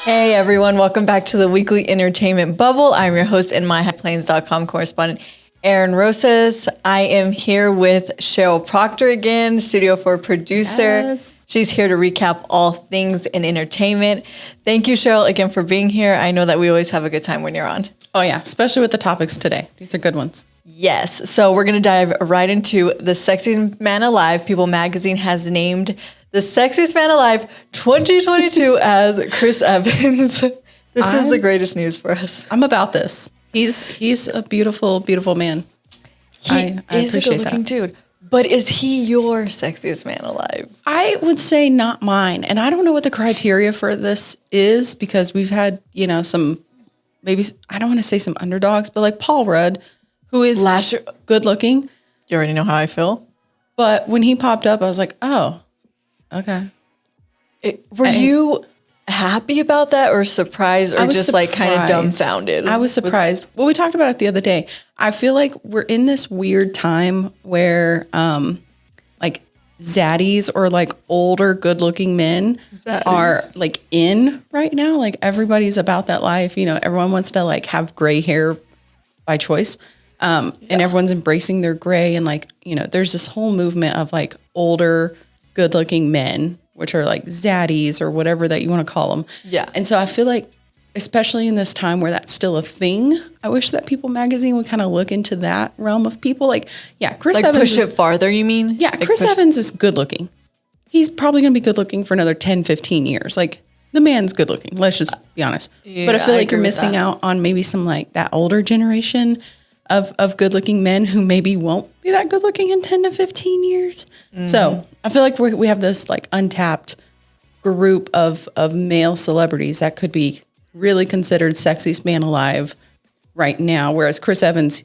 Hey everyone, welcome back to the weekly entertainment bubble. I'm your host and myhighplains.com correspondent, Erin Rosas. I am here with Sheryl Proctor again, Studio 4 producer. Yes. She's here to recap all things in entertainment. Thank you, Sheryl, again for being here. I know that we always have a good time when you're on. Oh yeah, especially with the topics today. These are good ones. Yes, so we're going to dive right into the Sexiest Man Alive. People magazine has named the Sexiest Man Alive 2022 as Chris Evans. This is the greatest news for us. I'm about this. He's a beautiful, beautiful man. I is a good-looking dude. But is he your sexiest man alive? I would say not mine. And I don't know what the criteria for this is because we've had, some, maybe, I don't want to say some underdogs, but like Paul Rudd, who is good looking. You already know how I feel. But when he popped up, I was like, oh, okay. Were you happy about that or surprised or just like kind of dumbfounded? I was surprised. Well, we talked about it the other day. I feel like we're in this weird time where like zaddies or like older good looking men are like in right now. Like everybody's about that life. Everyone wants to like have gray hair by choice. And everyone's embracing their gray. And like, there's this whole movement of like older good looking men, which are like zaddies or whatever that you want to call them. Yeah. And so I feel like, especially in this time where that's still a thing, I wish that People magazine would kind of look into that realm of people. Like, yeah, Chris like Evans. Push it farther, you mean? Yeah, like Chris Evans is good looking. He's probably going to be good looking for another 10, 15 years. Like, the man's good looking. Let's just be honest. Yeah, but I feel like you're missing out on maybe some like that older generation of good looking men who maybe won't be that good looking in 10 to 15 years. Mm-hmm. So I feel like we have this like untapped group of male celebrities that could be really considered sexiest man alive right now. Whereas Chris Evans,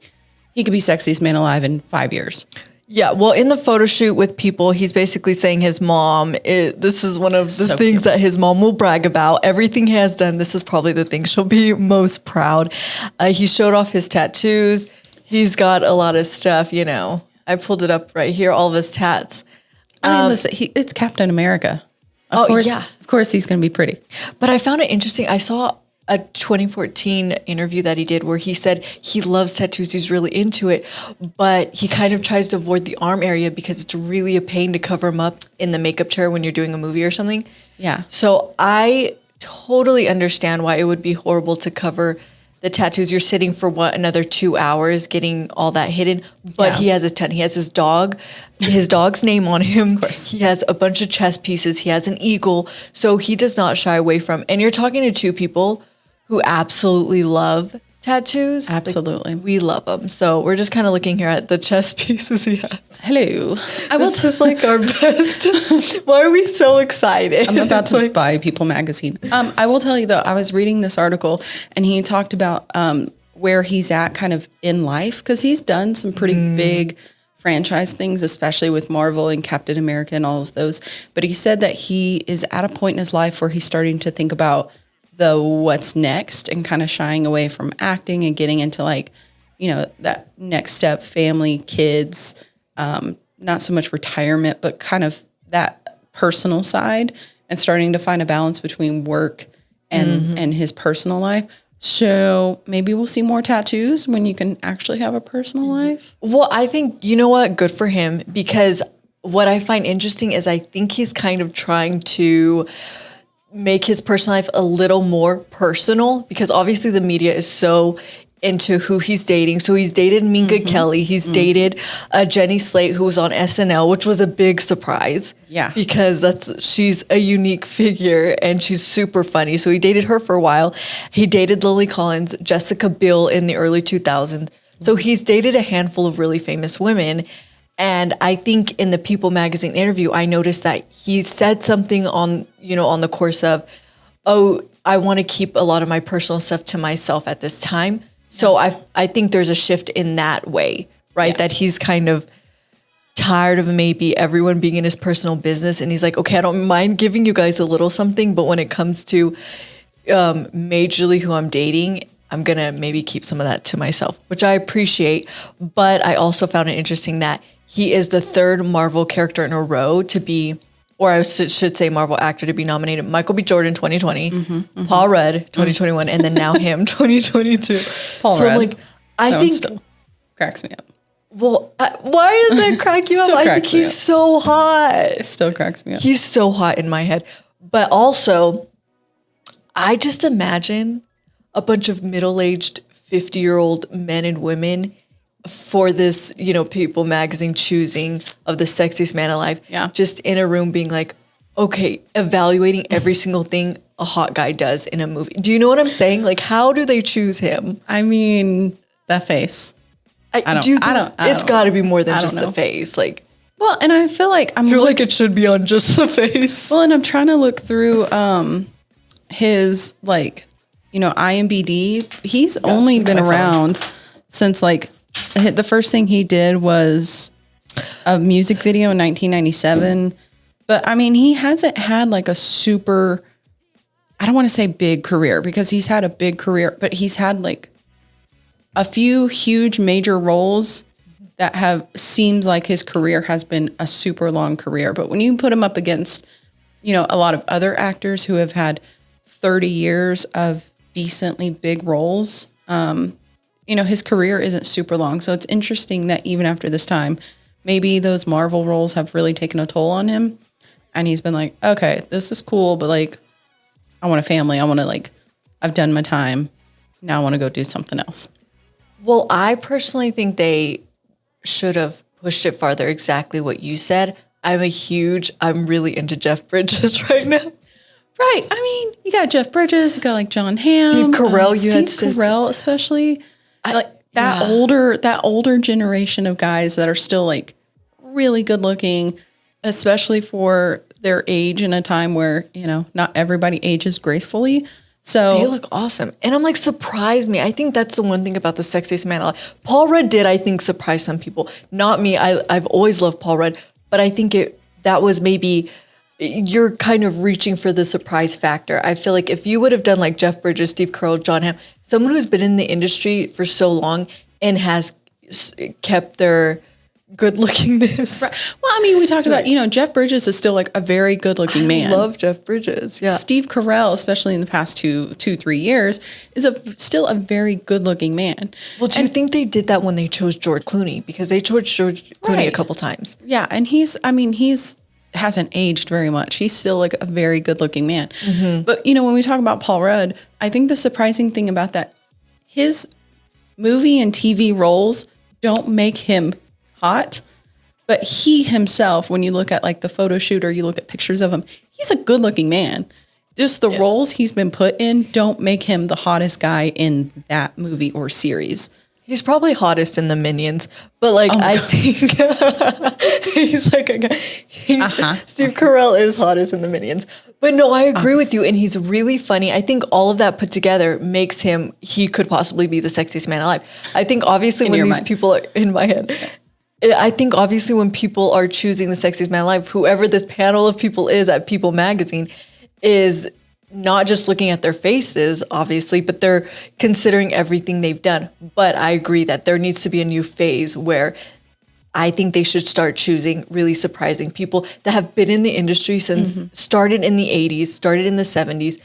he could be sexiest man alive in 5 years. Yeah, well, in the photo shoot with People, he's basically saying his mom, this is one of the things that his mom will brag about. Everything he has done, this is probably the thing she'll be most proud. He showed off his tattoos. He's got a lot of stuff, I pulled it up right here, all of his tats. I mean, listen, it's Captain America. Of course he's going to be pretty. But I found it interesting. I saw a 2014 interview that he did where he said he loves tattoos. He's really into it, but he kind of tries to avoid the arm area because it's really a pain to cover him up in the makeup chair when you're doing a movie or something. Yeah. So I totally understand why it would be horrible to cover the tattoos. You're sitting for another 2 hours getting all that hidden, but he has a ton. He has his dog's name on him. Of course. He has a bunch of chess pieces. He has an eagle. So he does not shy away from, and you're talking to two people who absolutely love tattoos. Absolutely. Like, we love them. So we're just kind of looking here at the chess pieces he has. Hello. This is like our best. Why are we so excited? I'm about to buy People magazine. I will tell you though, I was reading this article and he talked about where he's at kind of in life because he's done some pretty big franchise things, especially with Marvel and Captain America and all of those. But he said that he is at a point in his life where he's starting to think about the what's next and kind of shying away from acting and getting into like, that next step, family, kids, not so much retirement, but kind of that personal side and starting to find a balance between work and his personal life. So maybe we'll see more tattoos when you can actually have a personal life. Well, I think, you know what? Good for him, because what I find interesting is I think he's kind of trying to make his personal life a little more personal because obviously the media is so into who he's dating. So he's dated Minka Kelly. He's dated Jenny Slate, who was on SNL, which was a big surprise. Yeah. Because she's a unique figure and she's super funny. So he dated her for a while. He dated Lily Collins, Jessica Biel in the early 2000s. So he's dated a handful of really famous women. And I think in the People magazine interview, I noticed that he said something on the course of, I want to keep a lot of my personal stuff to myself at this time. So I think there's a shift in that way, right? Yeah. That he's kind of tired of maybe everyone being in his personal business. And he's like, okay, I don't mind giving you guys a little something, but when it comes to majorly who I'm dating, I'm going to maybe keep some of that to myself, which I appreciate. But I also found it interesting that he is the third Marvel character in a row to be or I should say Marvel actor to be nominated. Michael B. Jordan 2020, Paul Rudd 2021, and then now him 2022. Paul so Rudd. I'm like, I That one think, still cracks me up. well, why does that crack you up? Still I think cracks me he's up. so hot. It still cracks me up. He's so hot in my head. But also, I just imagine a bunch of middle-aged 50-year-old men and women for this, People magazine choosing of the sexiest man alive. Yeah. Just in a room being like, okay, evaluating every single thing a hot guy does in a movie. Do you know what I'm saying? Like, how do they choose him? I mean, that face. I don't It's got to be more than I don't just the know. face. Like, Well, and I feel like I feel like it should be on just the face. Well, and I'm trying to look through his IMDb. He's only been around since the first thing he did was a music video in 1997. But I mean, he hasn't had a super, I don't want to say big career because he's had a big career, but he's had a few huge major roles that seems like his career has been a super long career. But when you put him up against, a lot of other actors who have had 30 years of decently big roles, his career isn't super long. So it's interesting that even after this time, maybe those Marvel roles have really taken a toll on him. And he's been like, okay, this is cool, but I want a family. I want to I've done my time. Now I want to go do something else. Well, I personally think they should have pushed it farther. Exactly what you said. I'm really into Jeff Bridges right now. Right. I mean, you got Jeff Bridges, you got John Hamm, Steve Carell. Steve Carell, especially that older generation of guys that are still really good looking, especially for their age in a time where, not everybody ages gracefully. So they look awesome. And I'm surprise me. I think that's the one thing about the sexiest man alive. Paul Rudd did, I think, surprise some people. Not me. I've always loved Paul Rudd, but I think that was maybe you're kind of reaching for the surprise factor. I feel like if you would have done Jeff Bridges, Steve Carell, John Hamm, someone who's been in the industry for so long and has kept their good lookingness. Right. Well, I mean, we talked about, Jeff Bridges is still a very good looking man. I love Jeff Bridges. Yeah. Steve Carell, especially in the past 3 years, is still a very good looking man. Well, do you think they did that when they chose George Clooney? Because they chose George Clooney a couple times. Yeah. And he's hasn't aged very much. He's still a very good looking man. Mm-hmm. But, when we talk about Paul Rudd, I think the surprising thing about that, his movie and TV roles don't make him hot, but he himself, when you look at the photo shoot or you look at pictures of him, he's a good looking man. Just the roles he's been put in don't make him the hottest guy in that movie or series. He's probably hottest in the Minions, but I think he's Steve Carell is hottest in the Minions. But no, I agree with you, and he's really funny. I think all of that put together makes he could possibly be the sexiest man alive. I think obviously when these people are in my head, I think obviously when people are choosing the sexiest man alive, whoever this panel of people is at People Magazine is not just looking at their faces, obviously, but they're considering everything they've done. But I agree that there needs to be a new phase where I think they should start choosing really surprising people that have been in the industry since started in the 80s, started in the 70s.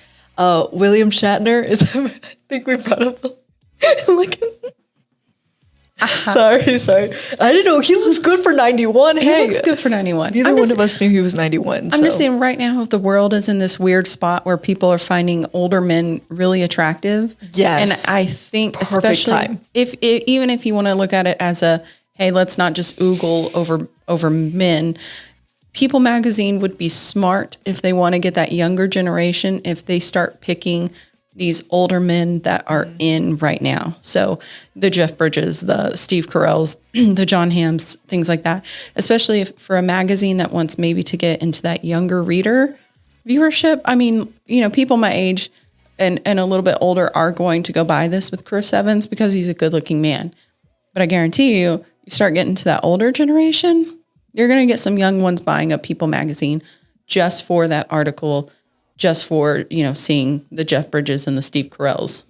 William Shatner is, I think we brought up Sorry. I didn't know. He looks good for 91. He looks good for 91. Neither one of us knew he was 91. I'm just saying right now the world is in this weird spot where people are finding older men really attractive. Yes. And I think Perfect especially time. Even if you want to look at it as hey, let's not just oogle over men. People Magazine would be smart if they want to get that younger generation, if they start picking these older men that are in right now. So the Jeff Bridges, the Steve Carells, the John Hamms, things like that, especially for a magazine that wants maybe to get into that younger reader viewership. I mean, people my age and a little bit older are going to go buy this with Chris Evans because he's a good looking man. But I guarantee you start getting to that older generation, you're going to get some young ones buying up People Magazine just for that article, just for, seeing the Jeff Bridges and the Steve Carells.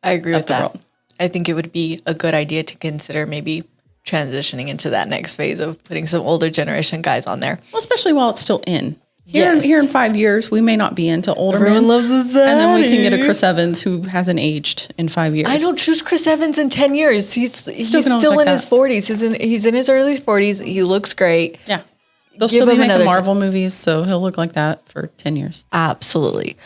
I agree with that. World. I think it would be a good idea to consider maybe transitioning into that next phase of putting some older generation guys on there. Well, especially while it's still in. Yes. Here in 5 years, we may not be into older Everyone men. loves a zaddy. And then we can get a Chris Evans who hasn't aged in 5 years. I don't choose Chris Evans in 10 years. He's still like in that. his 40s. He's in his early 40s. He looks great. Yeah. They'll Give still be him making another Marvel movies, so he'll look like that for 10 years. Absolutely.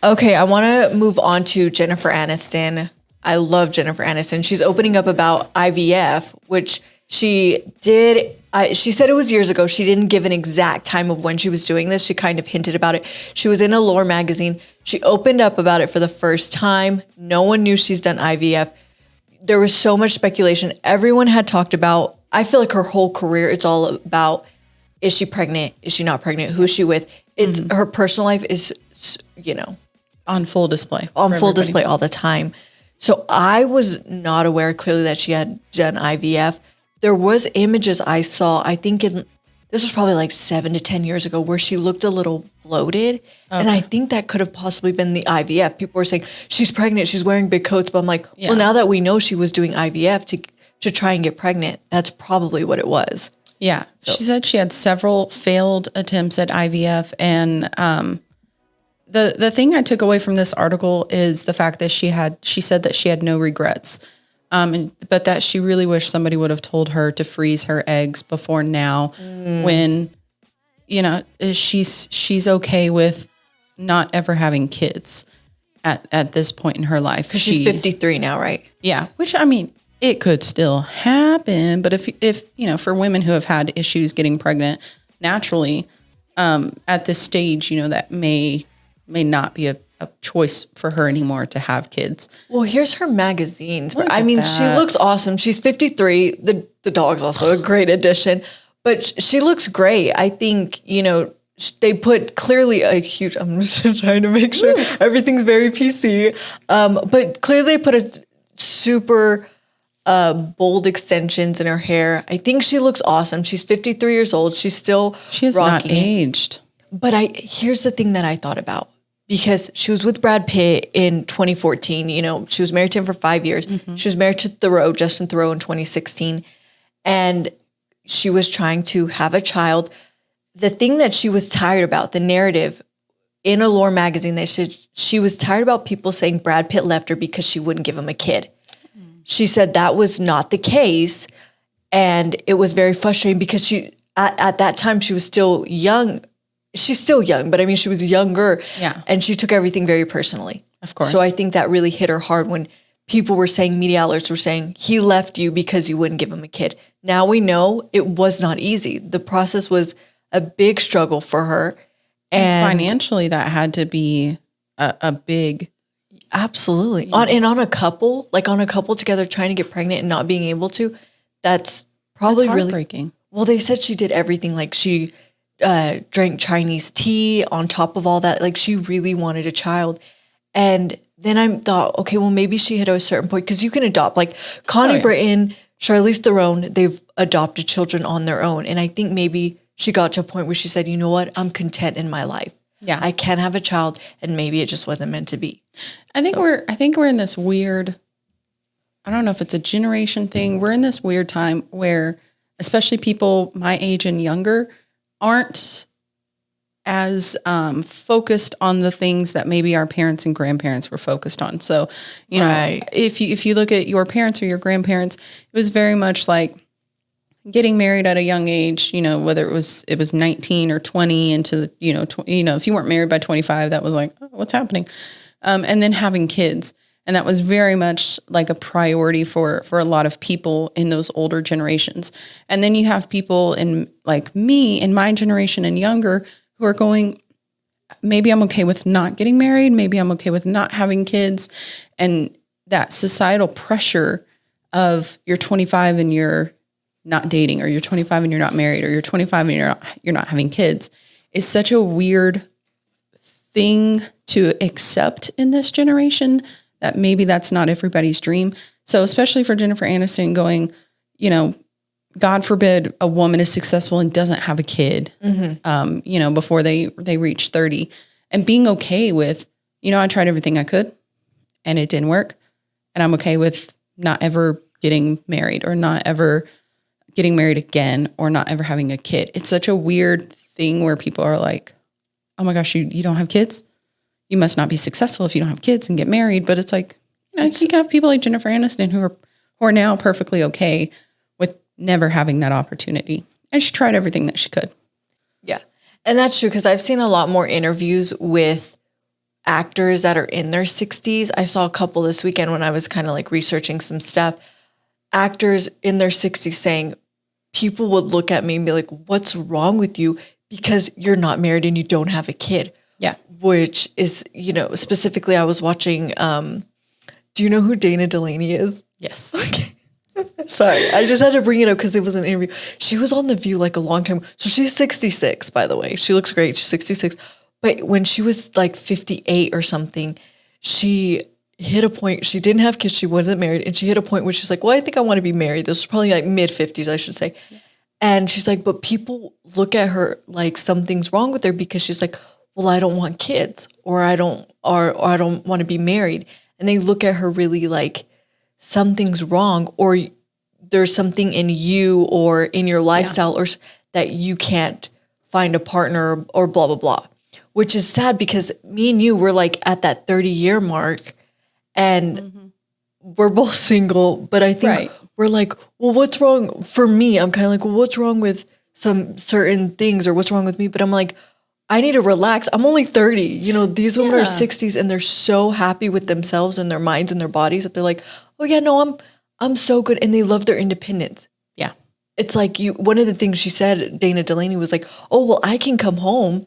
Okay, I want to move on to Jennifer Aniston. I love Jennifer Aniston. She's opening up about IVF, which she did. She said it was years ago. She didn't give an exact time of when she was doing this. She kind of hinted about it. She was in Allure magazine. She opened up about it for the first time. No one knew she's done IVF. There was so much speculation. Everyone had talked about, I feel like her whole career, it's all about, is she pregnant? Is she not pregnant? Who is she with? It's her personal life is, On full display. on for full everybody. display all the time. So I was not aware clearly that she had done IVF. There was images I saw, I think this was probably like 7 to 10 years ago, where she looked a little bloated. And I think that could have possibly been the IVF. People were saying, she's pregnant, she's wearing big coats. But I'm like, Yeah. well, now that we know she was doing IVF to try and get pregnant, that's probably what it was. Yeah. She said she had several failed attempts at IVF. And the thing I took away from this article is the fact that she said that she had no regrets. But that she really wished somebody would have told her to freeze her eggs before now, when, she's okay with not ever having kids at this point in her life. Because she's 53 now, right? Yeah. Which, I mean, it could still happen. But if for women who have had issues getting pregnant naturally, at this stage, that may not be a choice for her anymore to have kids. Well, here's her magazines. Look I at mean, she that. looks awesome. She's 53. The dog's also a great addition, but she looks great. I think, they put clearly a huge, I'm just trying to make sure everything's very PC. But clearly they put a super bold extensions in her hair. I think she looks awesome. She's 53 years old. She has not rocking it. aged. But here's the thing that I thought about. Because she was with Brad Pitt in 2014. She was married to him for 5 years. She was married to Justin Theroux in 2016. And she was trying to have a child. The thing that she was tired about, the narrative in Allure magazine, they said she was tired about people saying Brad Pitt left her because she wouldn't give him a kid. She said that was not the case. And it was very frustrating because she, at that time, she was still young. She's still young, but I mean, she was younger. Yeah. And she took everything very personally. Of course. So I think that really hit her hard when people were saying, media outlets were saying, he left you because you wouldn't give him a kid. Now we know it was not easy. The process was a big struggle for her. And financially, that had to be a big. Absolutely. On a couple together trying to get pregnant and not being able to, that's probably It's really heartbreaking. Well, they said she did everything. Like she drank Chinese tea on top of all that. Like she really wanted a child. And then I thought, okay, well, maybe she hit a certain point because you can adopt. Like Connie Britton, Charlize Theron, they've adopted children on their own. And I think maybe she got to a point where she said, you know what? I'm content in my life. Yeah. I can have a child, and maybe it just wasn't meant to be. I think we're in this weird, I don't know if it's a generation thing. We're in this weird time where especially people my age and younger aren't as focused on the things that maybe our parents and grandparents were focused on. So, Right. if you look at your parents or your grandparents, it was very much like getting married at a young age, whether it was 19 or 20 into if you weren't married by 25, that was like, oh, what's happening? And then having kids. And that was very much like a priority for a lot of people in those older generations. And then you have people like me in my generation and younger who are going, maybe I'm okay with not getting married. Maybe I'm okay with not having kids. And that societal pressure of you're 25 and you're not dating, or you're 25 and you're not married, or you're 25 and you're not having kids is such a weird thing to accept in this generation that maybe that's not everybody's dream. So especially for Jennifer Aniston going, God forbid a woman is successful and doesn't have a kid, before they reach 30, and being okay with, I tried everything I could and it didn't work. And I'm okay with not ever getting married or not ever getting married again or not ever having a kid. It's such a weird thing where people are like, oh my gosh, you don't have kids? You must not be successful if you don't have kids and get married. But it's like, you can have people like Jennifer Aniston who are now perfectly okay with never having that opportunity. And she tried everything that she could. Yeah. And that's true because I've seen a lot more interviews with actors that are in their 60s. I saw a couple this weekend when I was kind of like researching some stuff. Actors in their 60s saying, people would look at me and be like, what's wrong with you? Because you're not married and you don't have a kid. Yeah. Which is, specifically I was watching, do you know who Dana Delaney is? Yes. Okay. Sorry, I just had to bring it up because it was an interview. She was on The View like a long time. So she's 66, by the way. She looks great. She's 66. But when she was like 58 or something, she hit a point. She didn't have kids. She wasn't married. And she hit a point where she's like, well, I think I want to be married. This was probably like mid-50s, I should say. Yeah. And she's like, but people look at her like something's wrong with her because she's like, well, I don't want kids or I don't want to be married. And they look at her really like something's wrong or there's something in you or in your lifestyle or that you can't find a partner or blah, blah, blah, which is sad because me and you were like at that 30-year mark and we're both single, but I think we're like, well, what's wrong for me? I'm kind of like, well, what's wrong with some certain things or what's wrong with me? But I'm like, I need to relax. I'm only 30. These women are 60s and they're so happy with themselves and their minds and their bodies that they're like, oh yeah, no, I'm so good. And they love their independence. Yeah. It's like one of the things she said, Dana Delaney was like, oh, well, I can come home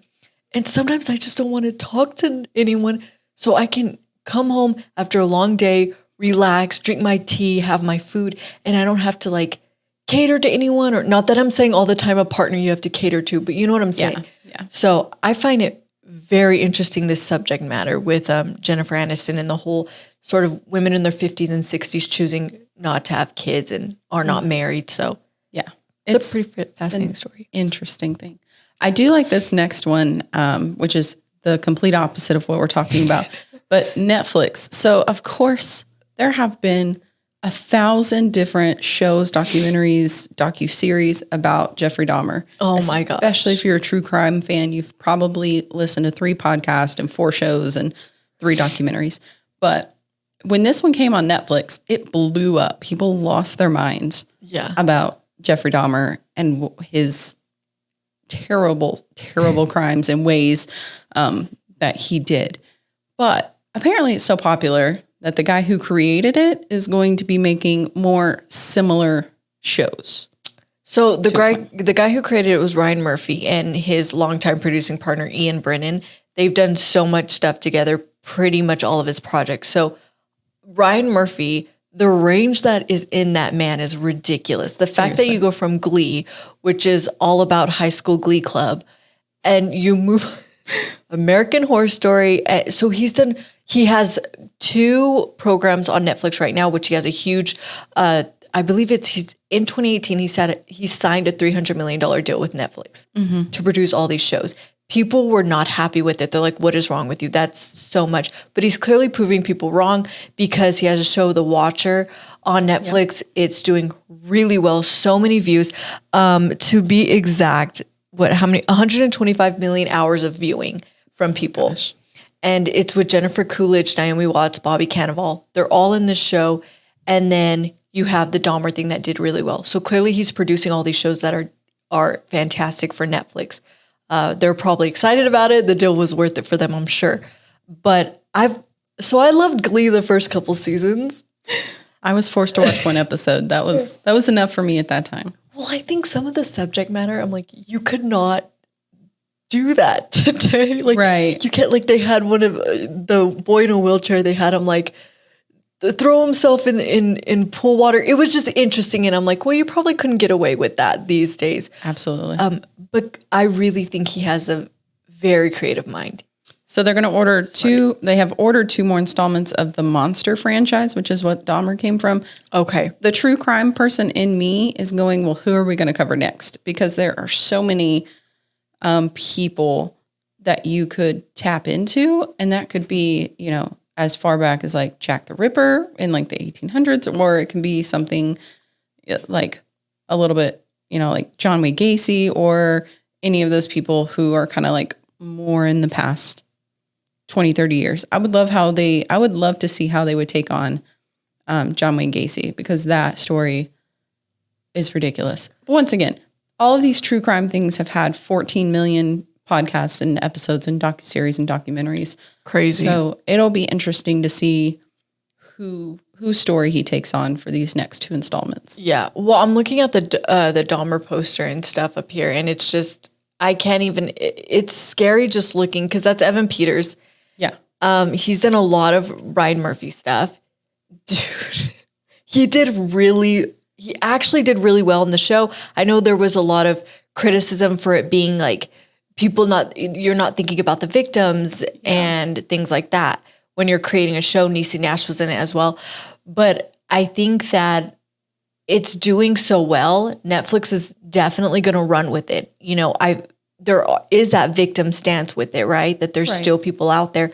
and sometimes I just don't want to talk to anyone. So I can come home after a long day, relax, drink my tea, have my food. And I don't have to like cater to anyone or not that I'm saying all the time a partner you have to cater to, but you know what I'm saying? Yeah. So I find it very interesting, this subject matter with Jennifer Aniston and the whole sort of women in their 50s and 60s choosing not to have kids and are not married. So yeah, it's a pretty fascinating story. Interesting thing. I do like this next one, which is the complete opposite of what we're talking about, but Netflix. So of course there have been 1,000 different shows, documentaries, docuseries about Jeffrey Dahmer. Oh my gosh. Especially if you're a true crime fan, you've probably listened to 3 podcasts and 4 shows and 3 documentaries. But when this one came on Netflix, it blew up. People lost their minds about Jeffrey Dahmer and his terrible, terrible crimes and ways that he did. But apparently it's so popular that the guy who created it is going to be making more similar shows. So the guy who created it was Ryan Murphy and his longtime producing partner, Ian Brennan. They've done so much stuff together, pretty much all of his projects. So Ryan Murphy, the range that is in that man is ridiculous. The fact that you go from Glee, which is all about high school Glee club, and you move American Horror Story. So he has 2 programs on Netflix right now, which he has a huge, I believe he's in 2018, he signed a $300 million deal with Netflix to produce all these shows. People were not happy with it. They're like, what is wrong with you? That's so much. But he's clearly proving people wrong because he has a show, The Watcher, on Netflix. Yeah. It's doing really well. So many views. To be exact, how many? 125 million hours of viewing from people. Gosh. And it's with Jennifer Coolidge, Naomi Watts, Bobby Cannavale. They're all in this show. And then you have the Dahmer thing that did really well. So clearly he's producing all these shows that are fantastic for Netflix. They're probably excited about it. The deal was worth it for them, I'm sure. But I loved Glee the first couple seasons. I was forced to watch one episode. That was enough for me at that time. Well, I think some of the subject matter, I'm like, you could not do that today. Like, right. You can't, like, they had one of the boy in a wheelchair, they had him like throw himself in pool water. It was just interesting. And I'm like, well, you probably couldn't get away with that these days. Absolutely. But I really think he has a very creative mind. So they're going to order they have ordered 2 more installments of the Monster franchise, which is what Dahmer came from. Okay. The true crime person in me is going, well, who are we going to cover next? Because there are so many people that you could tap into, and that could be, as far back as like Jack the Ripper in like the 1800s, or it can be something like a little bit like John Wayne Gacy or any of those people who are kind of like more in the past 20, 30 years. I would love to see how they would take on John Wayne Gacy, because that story is ridiculous. But once again, all of these true crime things have had 14 million podcasts and episodes and docuseries and documentaries. Crazy. So it'll be interesting to see whose story he takes on for these next 2 installments. Yeah. Well, I'm looking at the Dahmer poster and stuff up here, and it's just, I can't even, it's scary just looking, because that's Evan Peters. Yeah. He's done a lot of Ryan Murphy stuff. Dude, he actually did really well in the show. I know there was a lot of criticism for it being like you're not thinking about the victims and things like that when you're creating a show. Niecy Nash was in it as well. But I think that it's doing so well. Netflix is definitely going to run with it. There is that victim stance with it, right? That there's still people out there,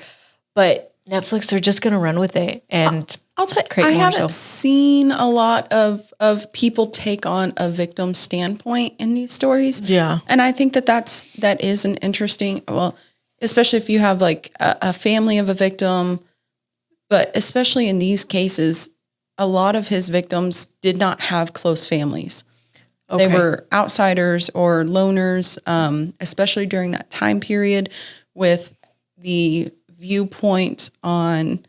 but Netflix, they're just going to run with it. And I'll tell you, I haven't seen a lot of people take on a victim standpoint in these stories. Yeah. And I think that is an interesting, well, especially if you have like a family of a victim, but especially in these cases, a lot of his victims did not have close families. Okay. They were outsiders or loners, especially during that time period with the viewpoint on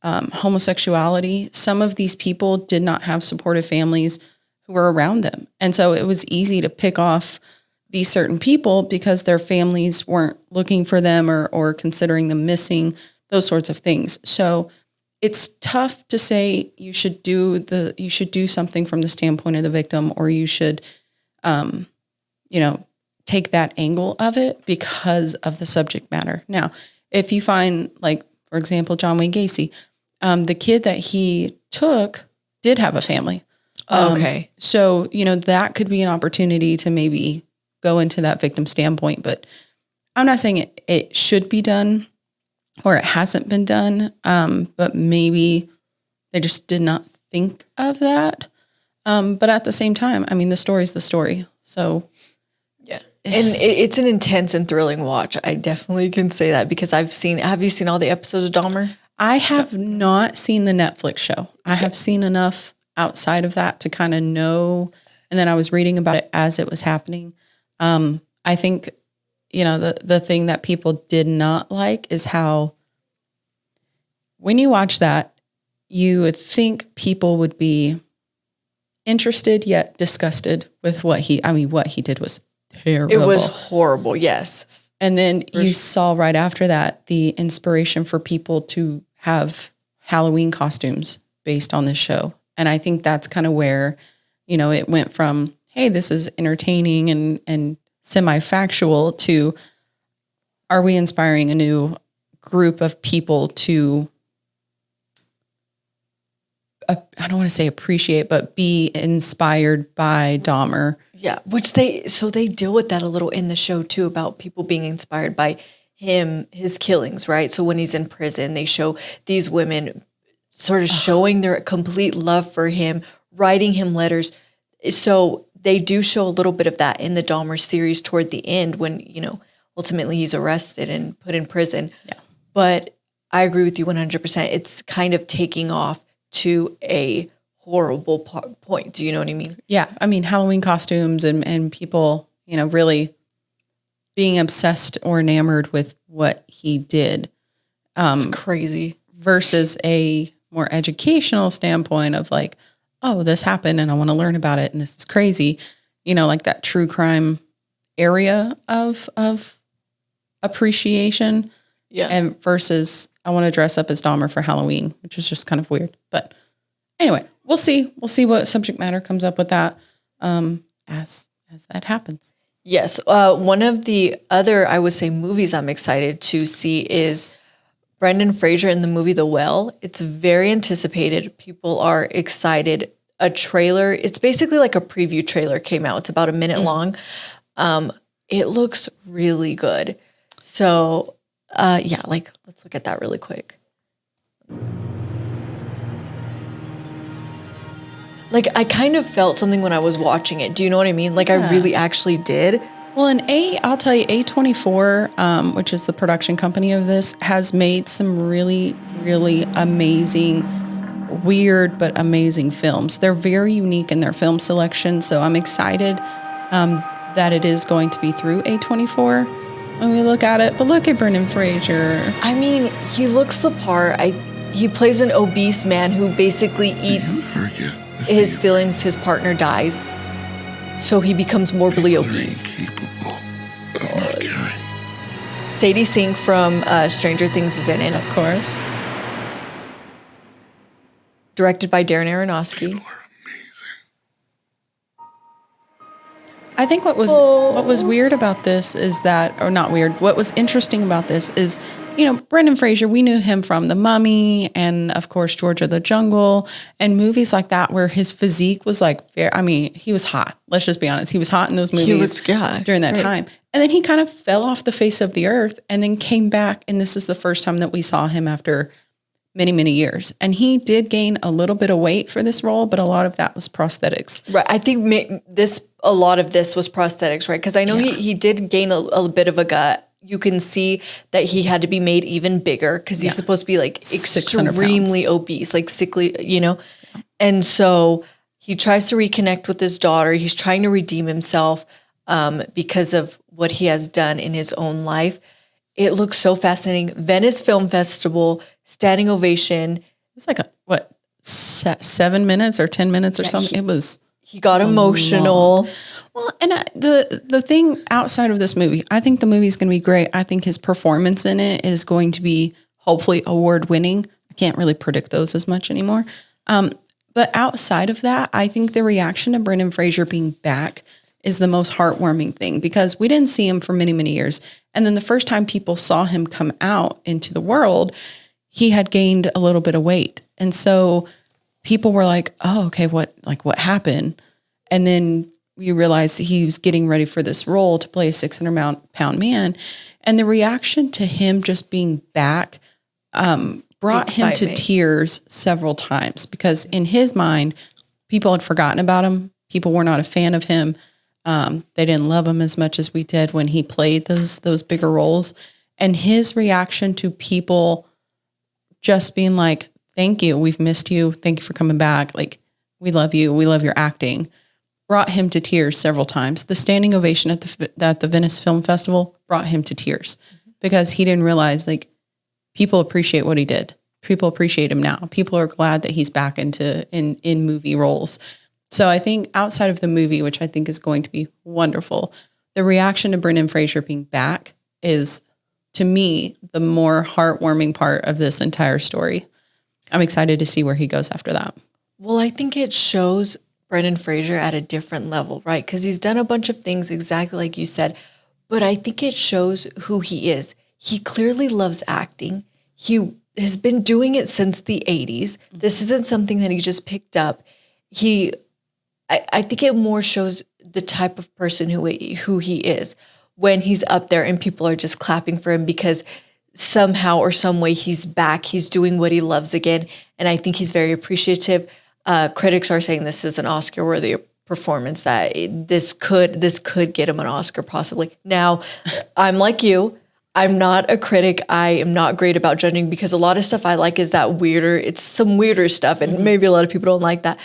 homosexuality. Some of these people did not have supportive families who were around them. And so it was easy to pick off these certain people because their families weren't looking for them or considering them missing, those sorts of things. So it's tough to say you should do something from the standpoint of the victim, or you should, take that angle of it because of the subject matter. Now, if you find, like, for example, John Wayne Gacy, the kid that he took did have a family. Okay. So, that could be an opportunity to maybe go into that victim standpoint, but I'm not saying it should be done or it hasn't been done. But maybe they just did not think of that. But at the same time, I mean, the story's the story. So yeah. And it's an intense and thrilling watch. I definitely can say that because have you seen all the episodes of Dahmer? I have not seen the Netflix show. I have seen enough outside of that to kind of know. And then I was reading about it as it was happening. I think, the thing that people did not like is how when you watch that, you would think people would be interested yet disgusted with what he did was terrible. It was horrible, yes. And then you saw right after that the inspiration for people to have Halloween costumes based on this show. And I think that's kind of where, it went from, hey, this is entertaining and semi-factual to, are we inspiring a new group of people to, I don't want to say appreciate, but be inspired by Dahmer. Yeah, which they deal with that a little in the show too, about people being inspired by his killings, right? So when he's in prison, they show these women sort of showing their complete love for him, writing him letters. So they do show a little bit of that in the Dahmer series toward the end when, ultimately he's arrested and put in prison. Yeah. But I agree with you 100%. It's kind of taking off to a horrible point. Do you know what I mean? Yeah. I mean, Halloween costumes and people, really being obsessed or enamored with what he did. It's crazy. Versus a more educational standpoint of like, oh, this happened and I want to learn about it and this is crazy. Like that true crime area of appreciation. Yeah. And versus I want to dress up as Dahmer for Halloween, which is just kind of weird. But anyway, we'll see. We'll see what subject matter comes up with that as that happens. Yes. One of the other, I would say, movies I'm excited to see is Brendan Fraser in the movie The Well. It's very anticipated. People are excited. A trailer, it's basically like a preview trailer came out. It's about a minute long. It looks really good. So, let's look at that really quick. Like, I kind of felt something when I was watching it. Do you know what I mean? Like, I really actually did. Well, I'll tell you, A24, which is the production company of this, has made some really, really amazing, weird, but amazing films. They're very unique in their film selection. So I'm excited that it is going to be through A24 when we look at it. But look at Brendan Fraser. I mean, he looks the part. He plays an obese man who basically eats his feelings. His partner dies, so he becomes morbidly obese. Sadie Sink from Stranger Things is in it. Of course. Directed by Darren Aronofsky. I think what was weird about this is that, or not weird, what was interesting about this is, Brendan Fraser, we knew him from The Mummy and, of course, George of the Jungle and movies like that where his physique was like, he was hot. Let's just be honest. He was hot in those movies during that time. And then he kind of fell off the face of the earth and then came back. And this is the first time that we saw him after many, many years. And he did gain a little bit of weight for this role, but a lot of that was prosthetics. Right. I think a lot of this was prosthetics, right? Because I know he did gain a bit of a gut. You can see that he had to be made even bigger because he's supposed to be like extremely obese, like sickly, And so he tries to reconnect with his daughter. He's trying to redeem himself because of what he has done in his own life. It looks so fascinating. Venice Film Festival, standing ovation. It was like 7 minutes or 10 minutes or something. He got emotional. Long. Well, and the thing outside of this movie, I think the movie's going to be great. I think his performance in it is going to be hopefully award winning. I can't really predict those as much anymore. But outside of that, I think the reaction to Brendan Fraser being back is the most heartwarming thing because we didn't see him for many, many years. And then the first time people saw him come out into the world, he had gained a little bit of weight. And so people were like, oh, okay, what happened? And then you realize he was getting ready for this role to play a 600-pound man. And the reaction to him just being back brought him to tears several times because in his mind, people had forgotten about him. People were not a fan of him. They didn't love him as much as we did when he played those bigger roles. And his reaction to people just being like, thank you, we've missed you. Thank you for coming back. Like, we love you. We love your acting. Brought him to tears several times. The standing ovation at the Venice Film Festival brought him to tears because he didn't realize like people appreciate what he did. People appreciate him now. People are glad that he's back in movie roles. So I think outside of the movie, which I think is going to be wonderful, the reaction to Brendan Fraser being back is, to me, the more heartwarming part of this entire story. I'm excited to see where he goes after that. Well, I think it shows Brendan Fraser at a different level, right? Because he's done a bunch of things exactly like you said, but I think it shows who he is. He clearly loves acting. He has been doing it since the 80s. This isn't something that he just picked up. I think it more shows the type of person who he is when he's up there and people are just clapping for him because somehow or some way he's back. He's doing what he loves again. And I think he's very appreciative. Critics are saying this is an Oscar-worthy performance, that this could get him an Oscar possibly. Now, I'm like you. I'm not a critic. I am not great about judging because a lot of stuff I like is that it's some weirder stuff, and maybe a lot of people don't like that.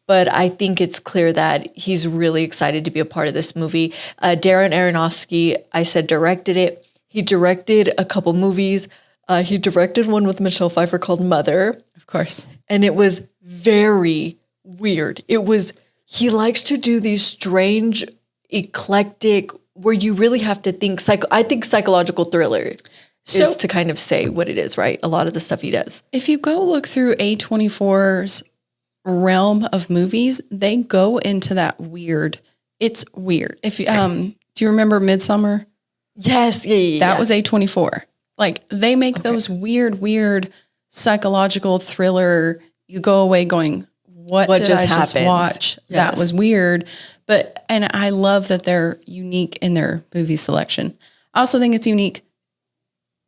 But I think it's clear that he's really excited to be a part of this movie. Darren Aronofsky, I said, directed it. He directed a couple movies. He directed one with Michelle Pfeiffer called Mother. Of course. And it was very weird. He likes to do these strange, eclectic, where you really have to think, I think psychological thriller is to kind of say what it is, right? A lot of the stuff he does. If you go look through A24's realm of movies, they go into that weird. It's weird. If you, do you remember Midsummer? Yes. Yeah. That was A24. Like, they make those weird psychological thriller. You go away going, what did I just watch? Yes. That was weird. And I love that they're unique in their movie selection. I also think it's unique.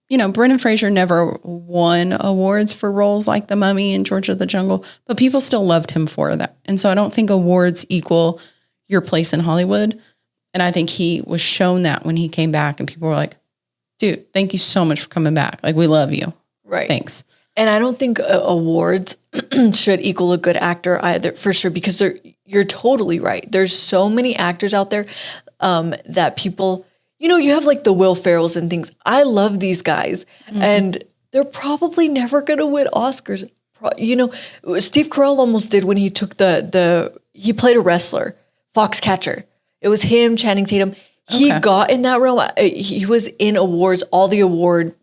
Brendan Fraser never won awards for roles like The Mummy and George of the Jungle, but people still loved him for that. And so I don't think awards equal your place in Hollywood. And I think he was shown that when he came back and people were like, dude, thank you so much for coming back. Like, we love you. Right. Thanks. And I don't think awards should equal a good actor either, for sure, because you're totally right. There's so many actors out there that people, you have like the Will Ferrells and things. I love these guys, and they're probably never going to win Oscars. Steve Carell almost did when he took he played a wrestler, Foxcatcher. It was him, Channing Tatum. He got in that realm. He was in awards, all the award,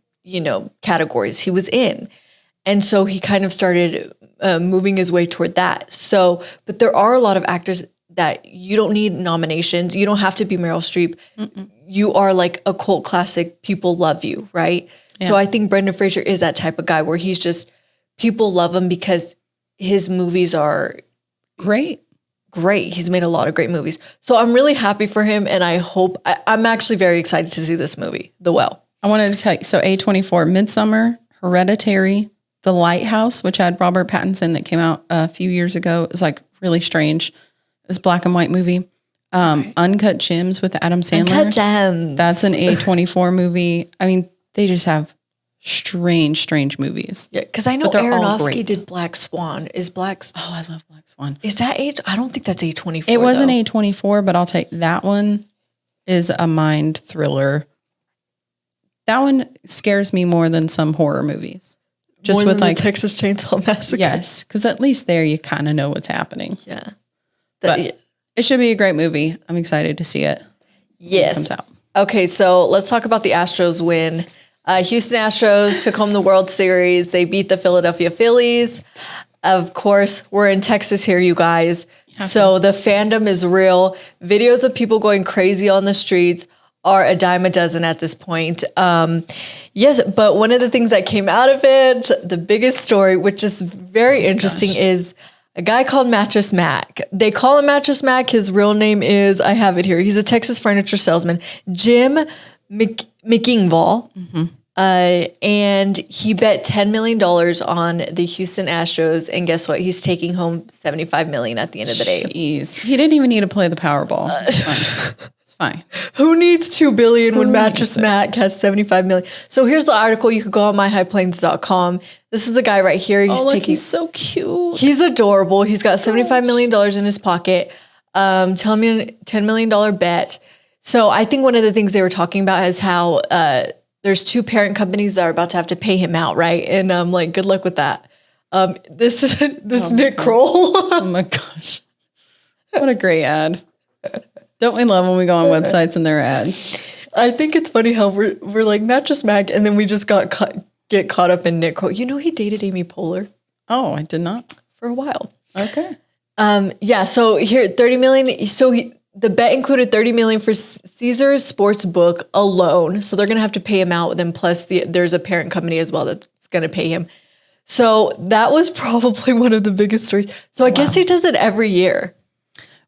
categories he was in. And so he kind of started moving his way toward that. So, but there are a lot of actors that you don't need nominations. You don't have to be Meryl Streep. You are like a cult classic. People love you, right? Yeah. So I think Brendan Fraser is that type of guy where he's just, people love him because his movies are great. He's made a lot of great movies. So I'm really happy for him. And I hope, I'm actually very excited to see this movie, The Well. I wanted to tell you, so A24, Midsummer, Hereditary, The Lighthouse, which had Robert Pattinson that came out a few years ago. It was like really strange. It was a black and white movie. Uncut Gems with Adam Sandler. Uncut Gems. That's an A24 movie. I mean, they just have strange movies. Yeah, because I know Aronofsky did Black Swan. Oh, I love Black Swan. Is that I don't think that's A24. It wasn't A24, but I'll take that one is a mind thriller. That one scares me more than some horror movies. Just more with than like the Texas Chainsaw Massacre. Yes, because at least there you kind of know what's happening. Yeah. But it should be a great movie. I'm excited to see it. Yes. When it comes out. Okay, so let's talk about the Astros win. Houston Astros took home the World Series. They beat the Philadelphia Phillies. Of course, we're in Texas here, you guys. So the fandom is real. Videos of people going crazy on the streets are a dime a dozen at this point. Yes, but one of the things that came out of it, the biggest story, which is very interesting, is a guy called Mattress Mac. They call him Mattress Mac. His real name is, I have it here. He's a Texas furniture salesman, Jim McIngvall. And he bet $10 million on the Houston Astros. And guess what? He's taking home $75 million at the end of the day. Jeez. He didn't even need to play the Powerball. It's fine. Who needs $2 billion when Mattress Mac has $75 million? So here's the article. You could go on myhighplains.com. This is the guy right here. He's so cute. He's adorable. He's got $75 million in his pocket. $10 million bet. So I think one of the things they were talking about is how there's two parent companies that are about to have to pay him out, right? And I'm like, good luck with that. This Nick Kroll. Oh my gosh. What a great ad. Don't we love when we go on websites and there are ads? I think it's funny how we're like Mattress Mac, and then we just get caught up in Nick Kroll. He dated Amy Poehler. Oh, I did not. For a while. Okay. Yeah, so here, $30 million. So the bet included $30 million for Caesars Sportsbook alone. So they're going to have to pay him out. Then plus there's a parent company as well that's going to pay him. So that was probably one of the biggest stories. So I guess he does it every year.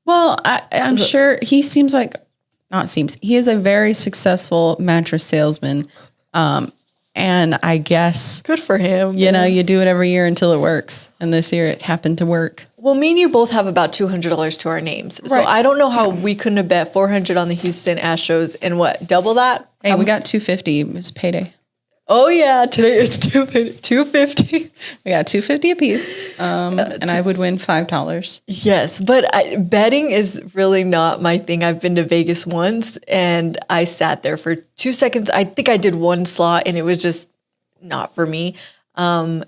Well, I'm sure he he is a very successful mattress salesman. And I guess good for him. You do it every year until it works. And this year it happened to work. Well, me and you both have about $200 to our names. So I don't know how we couldn't have bet $400 on the Houston Astros and double that? Hey, we got $250. It was payday. Oh yeah, today is $250. We got $250 a piece, and I would win $5. Yes, but betting is really not my thing. I've been to Vegas once, and I sat there for 2 seconds. I think I did one slot, and it was just not for me. I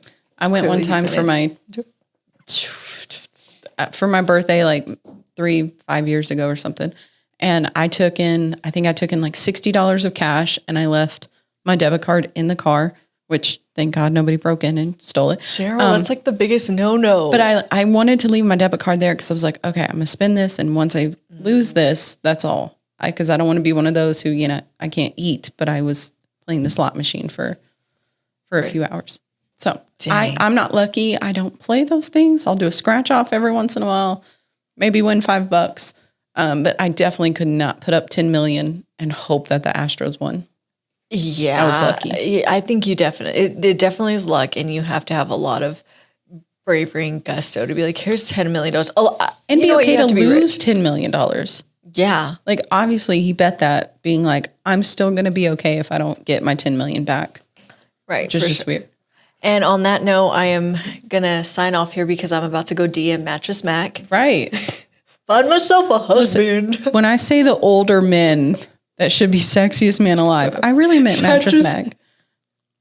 went one time for my birthday, like 5 years ago or something, and I took in like $60 of cash, and I left my debit card in the car, which thank God nobody broke in and stole it. Cheryl, that's like the biggest no-no. But I wanted to leave my debit card there because I was like, okay, I'm going to spend this. And once I lose this, that's all. Because I don't want to be one of those who, I can't eat, but I was playing the slot machine for a few hours. So I'm not lucky. I don't play those things. I'll do a scratch off every once in a while, maybe win $5. But I definitely could not put up $10 million and hope that the Astros won. Yeah. I was lucky. I think you definitely, it definitely is luck, and you have to have a lot of bravery and gusto to be like, here's $10 million. And be okay to be lose rich. $10 million. Yeah. Like, obviously, he bet that, being like, I'm still going to be okay if I don't get my $10 million back. Right. Which is just weird. And on that note, I am going to sign off here because I'm about to go DM Mattress Mac. Right. Find myself a husband. When I say the older men that should be sexiest man alive, I really meant Mattress Mac.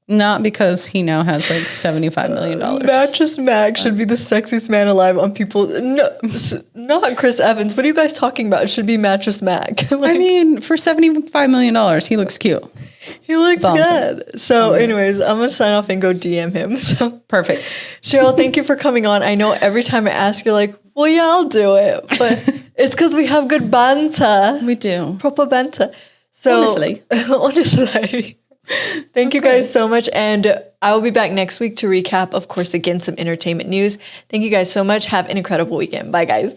Not because he now has like $75 million. Mattress Mac should be the sexiest man alive on people. No, not Chris Evans. What are you guys talking about? It should be Mattress Mac. I mean, for $75 million, he looks cute. He looks good. So anyways, I'm going to sign off and go DM him. So perfect. Sheryl, thank you for coming on. I know every time I ask, you're like, well, yeah, I'll do it. But it's because we have good banter. We do. Proper banter. So honestly. Thank you guys so much. And I will be back next week to recap, of course, again, some entertainment news. Thank you guys so much. Have an incredible weekend. Bye, guys.